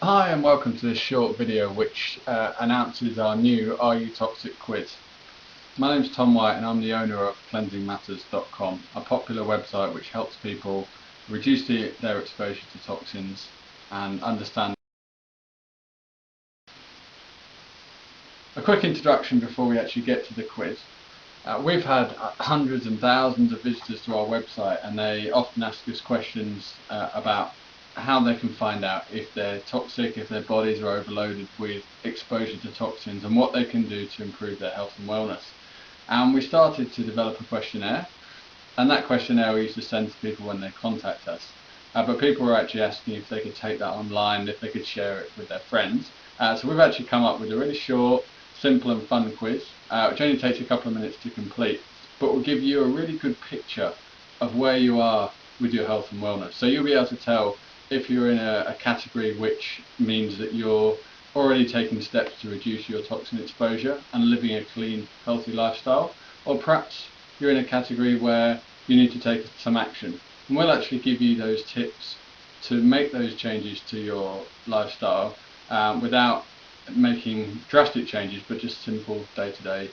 Hi and welcome to this short video which announces our new Are You Toxic quiz. My name is Tom White and I'm the owner of cleansingmatters.com, a popular website which helps people reduce their exposure to toxins and understand. A quick introduction before we actually get to the quiz. We've had hundreds and thousands of visitors to our website, and they often ask us questions about how they can find out if they're toxic, if their bodies are overloaded with exposure to toxins, and what they can do to improve their health and wellness. And we started to develop a questionnaire, and that questionnaire we used to send to people when they contact us. But people were actually asking if they could take that online, if they could share it with their friends. So we've actually come up with a really short, simple and fun quiz, which only takes a couple of minutes to complete, but will give you a really good picture of where you are with your health and wellness. So you'll be able to tell if you're in a category which means that you're already taking steps to reduce your toxin exposure and living a clean, healthy lifestyle, or perhaps you're in a category where you need to take some action. And we'll actually give you those tips to make those changes to your lifestyle without making drastic changes, but just simple day-to-day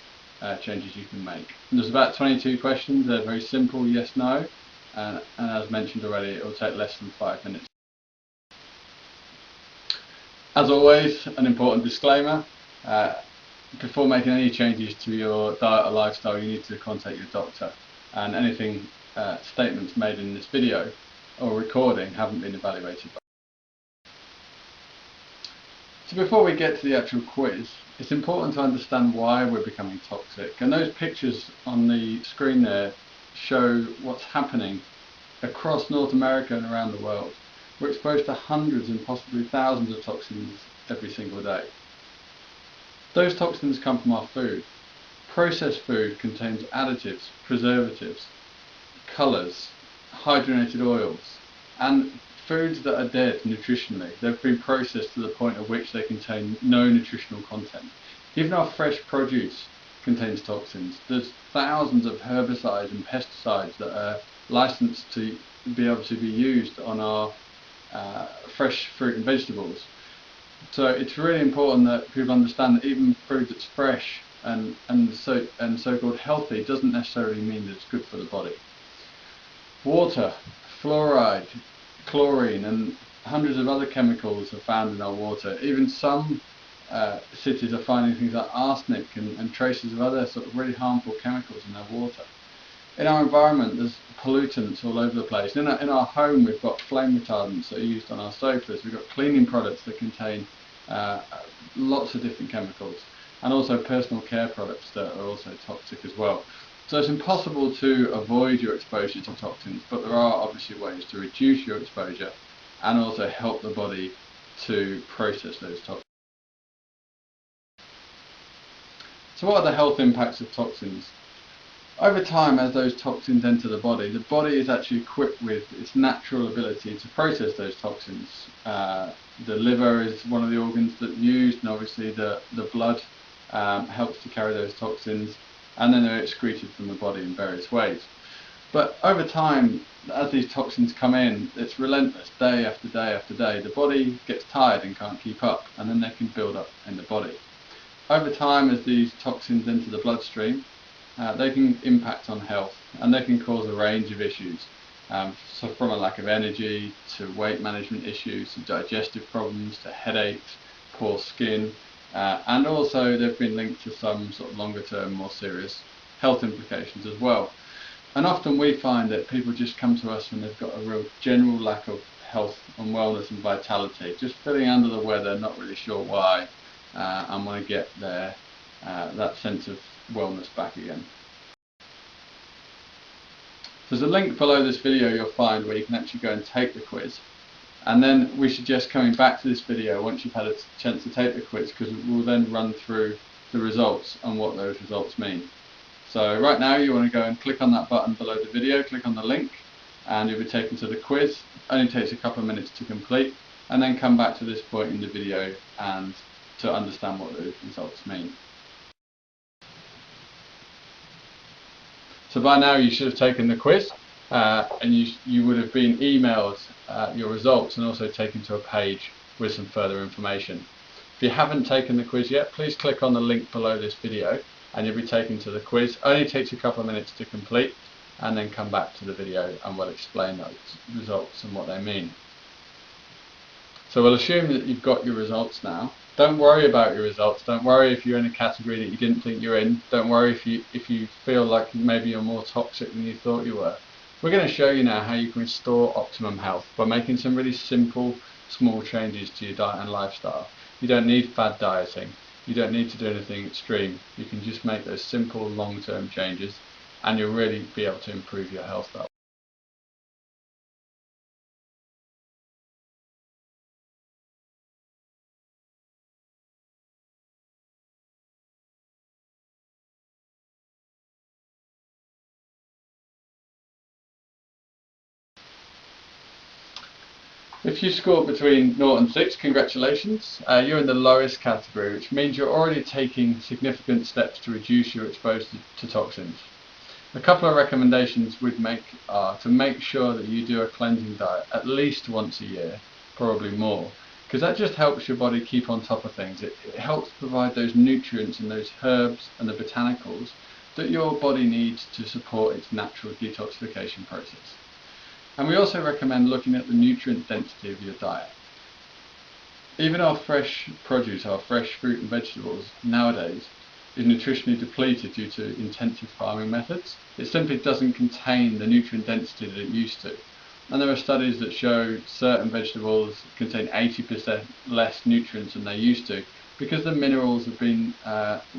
changes you can make. And there's about 22 questions. They're very simple, yes, no, and as mentioned already, it will take less than 5 minutes. As always, an important disclaimer, before making any changes to your diet or lifestyle, you need to contact your doctor, and anything statements made in this video or recording haven't been evaluated by. So before we get to the actual quiz, it's important to understand why we're becoming toxic, and those pictures on the screen there show what's happening across North America and around the world. We're exposed to hundreds and possibly thousands of toxins every single day. Those toxins come from our food. Processed food contains additives, preservatives, colours, hydrogenated oils, and foods that are dead nutritionally. They've been processed to the point at which they contain no nutritional content. Even our fresh produce contains toxins. There's thousands of herbicides and pesticides that are licensed to be able to be used on our fresh fruit and vegetables. So it's really important that people understand that even food that's fresh and so-called healthy doesn't necessarily mean that it's good for the body. Water, fluoride, chlorine and hundreds of other chemicals are found in our water. Even some cities are finding things like arsenic and traces of other sort of really harmful chemicals in their water. In our environment, there's pollutants all over the place. In our home, we've got flame retardants that are used on our sofas. We've got cleaning products that contain lots of different chemicals, and also personal care products that are also toxic as well. So it's impossible to avoid your exposure to toxins, but there are obviously ways to reduce your exposure and also help the body to process those toxins. So what are the health impacts of toxins? Over time, as those toxins enter the body is actually equipped with its natural ability to process those toxins. The liver is one of the organs that's used, and obviously the blood helps to carry those toxins, and then they're excreted from the body in various ways. But over time, as these toxins come in, it's relentless, day after day after day. The body gets tired and can't keep up, and then they can build up in the body. Over time, as these toxins enter the bloodstream, they can impact on health, and they can cause a range of issues. So from a lack of energy, to weight management issues, to digestive problems, to headaches, poor skin, and also they've been linked to some sort of longer term, more serious health implications as well. And often we find that people just come to us when they've got a real general lack of health and wellness and vitality, just feeling under the weather, not really sure why, and want to get that sense of wellness back again. There's a link below this video you'll find where you can actually go and take the quiz, and then we suggest coming back to this video once you've had a chance to take the quiz, because we'll then run through the results and what those results mean. So right now you want to go and click on that button below the video, click on the link, and you'll be taken to the quiz. It only takes a couple of minutes to complete, and then come back to this point in the video and to understand what those results mean. So by now you should have taken the quiz, and you would have been emailed your results and also taken to a page with some further information. If you haven't taken the quiz yet, please click on the link below this video and you'll be taken to the quiz. It only takes a couple of minutes to complete, and then come back to the video and we'll explain those results and what they mean. So we'll assume that you've got your results now. Don't worry about your results. Don't worry if you're in a category that you didn't think you're in. Don't worry if you feel like maybe you're more toxic than you thought you were. We're going to show you now how you can restore optimum health by making some really simple, small changes to your diet and lifestyle. You don't need fad dieting. You don't need to do anything extreme. You can just make those simple, long-term changes and you'll really be able to improve your health that way. If you scored between 0 and 6, congratulations. You're in the lowest category, which means you're already taking significant steps to reduce your exposure to toxins. A couple of recommendations we'd make are to make sure that you do a cleansing diet at least once a year, probably more, because that just helps your body keep on top of things. It helps provide those nutrients and those herbs and the botanicals that your body needs to support its natural detoxification process. And we also recommend looking at the nutrient density of your diet. Even our fresh produce, our fresh fruit and vegetables nowadays is nutritionally depleted due to intensive farming methods. It simply doesn't contain the nutrient density that it used to. And there are studies that show certain vegetables contain 80% less nutrients than they used to because the minerals have been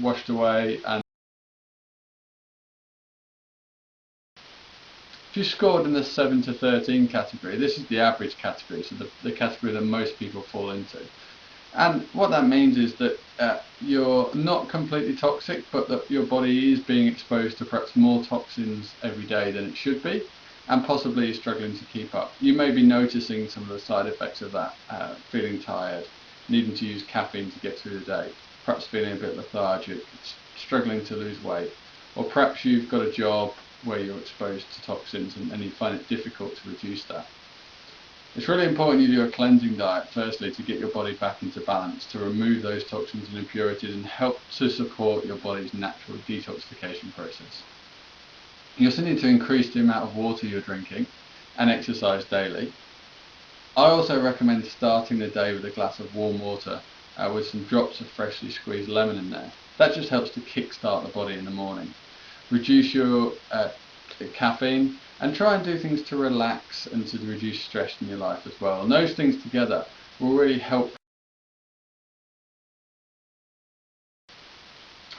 washed away. And if you scored in the 7 to 13 category, this is the average category, so the category that most people fall into. And what that means is that you're not completely toxic, but that your body is being exposed to perhaps more toxins every day than it should be, and possibly is struggling to keep up. You may be noticing some of the side effects of that, feeling tired, needing to use caffeine to get through the day, perhaps feeling a bit lethargic, struggling to lose weight, or perhaps you've got a job where you're exposed to toxins and you find it difficult to reduce that. It's really important you do a cleansing diet firstly to get your body back into balance, to remove those toxins and impurities and help to support your body's natural detoxification process. You also need to increase the amount of water you're drinking and exercise daily. I also recommend starting the day with a glass of warm water with some drops of freshly squeezed lemon in there. That just helps to kickstart the body in the morning. Reduce your caffeine and try and do things to relax and to reduce stress in your life as well. And those things together will really help.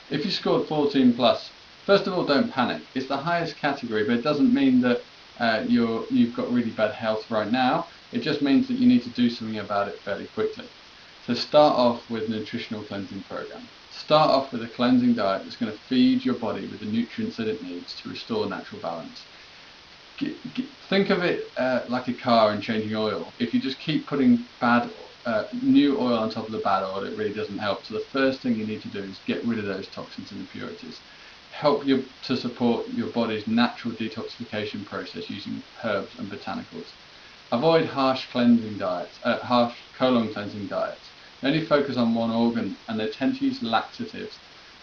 If you scored 14 plus, first of all, don't panic. It's the highest category, but it doesn't mean that you've got really bad health right now. It just means that you need to do something about it fairly quickly. So start off with a nutritional cleansing program. Start off with a cleansing diet that's going to feed your body with the nutrients that it needs to restore natural balance. Think of it like a car and changing oil. If you just keep putting new oil on top of the bad oil, it really doesn't help. So the first thing you need to do is get rid of those toxins and impurities. Help you to support your body's natural detoxification process using herbs and botanicals. Avoid harsh cleansing diets, harsh colon cleansing diets. They only focus on one organ and they tend to use laxatives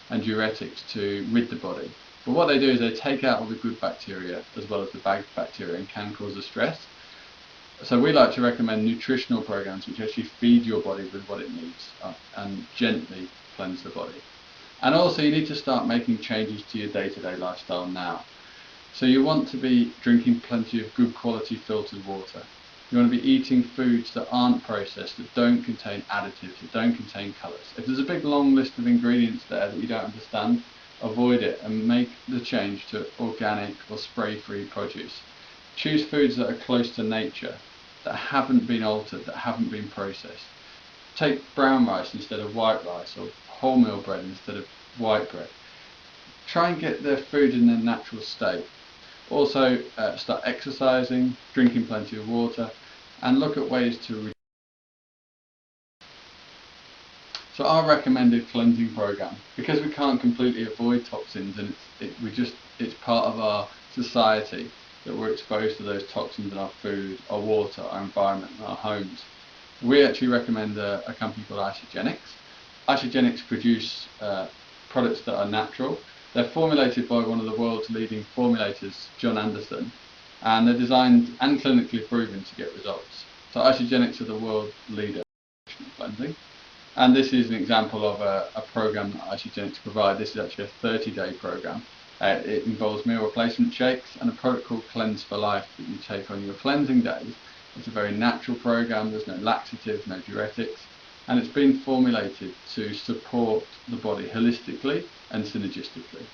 and diuretics to rid the body. But what they do is they take out all the good bacteria as well as the bad bacteria and can cause a stress. So we like to recommend nutritional programs which actually feed your body with what it needs and gently cleanse the body. And also you need to start making changes to your day-to-day lifestyle now. So you want to be drinking plenty of good quality filtered water. You want to be eating foods that aren't processed, that don't contain additives, that don't contain colours. If there's a big long list of ingredients there that you don't understand, avoid it and make the change to organic or spray-free produce. Choose foods that are close to nature, that haven't been altered, that haven't been processed. Take brown rice instead of white rice or wholemeal bread instead of white bread. Try and get their food in their natural state. Also start exercising, drinking plenty of water and look at ways to reduce. So our recommended cleansing program, because we can't completely avoid toxins and it's part of our society that we're exposed to those toxins in our food, our water, our environment and our homes. We actually recommend a company called Isogenics. Isogenics produce products that are natural. They're formulated by one of the world's leading formulators, John Anderson, and they're designed and clinically proven to get results. So Isogenics are the world leader in cleansing. And this is an example of a program that Isogenics provide. This is actually a 30-day program. It involves meal replacement shakes and a product called Cleanse for Life that you take on your cleansing days. It's a very natural program. There's no laxatives, no diuretics, and it's been formulated to support the body holistically and synergistically.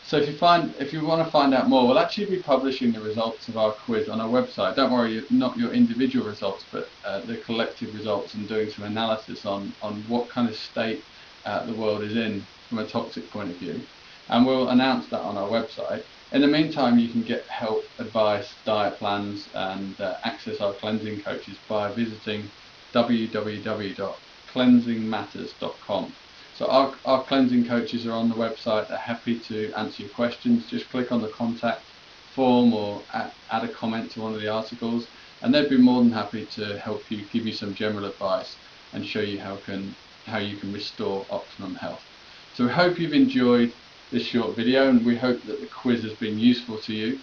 So if you want to find out more, we'll actually be publishing the results of our quiz on our website. Don't worry, not your individual results, but the collective results, and doing some analysis on what kind of state the world is in from a toxic point of view. And we'll announce that on our website. In the meantime, you can get help, advice, diet plans, and access our cleansing coaches by visiting www.cleansingmatters.com. So our cleansing coaches are on the website. They're happy to answer your questions. Just click on the contact form or add a comment to one of the articles, and they'd be more than happy to help you, give you some general advice, and show you how you can restore optimum health. So we hope you've enjoyed this short video, and we hope that the quiz has been useful to you.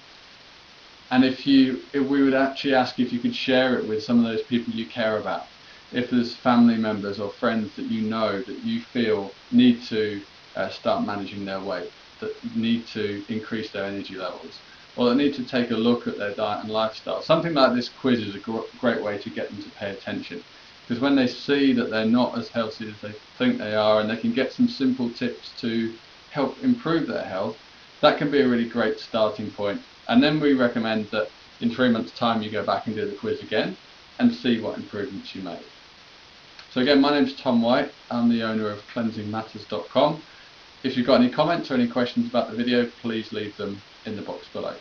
And if we would actually ask if you could share it with some of those people you care about. If there's family members or friends that you know that you feel need to start managing their weight, that need to increase their energy levels, or that need to take a look at their diet and lifestyle, something like this quiz is a great way to get them to pay attention. Because when they see that they're not as healthy as they think they are, and they can get some simple tips to help improve their health, that can be a really great starting point. And then we recommend that in 3 months' time you go back and do the quiz again and see what improvements you made. So again, my name's Tom White. I'm the owner of cleansingmatters.com. If you've got any comments or any questions about the video, please leave them in the box below.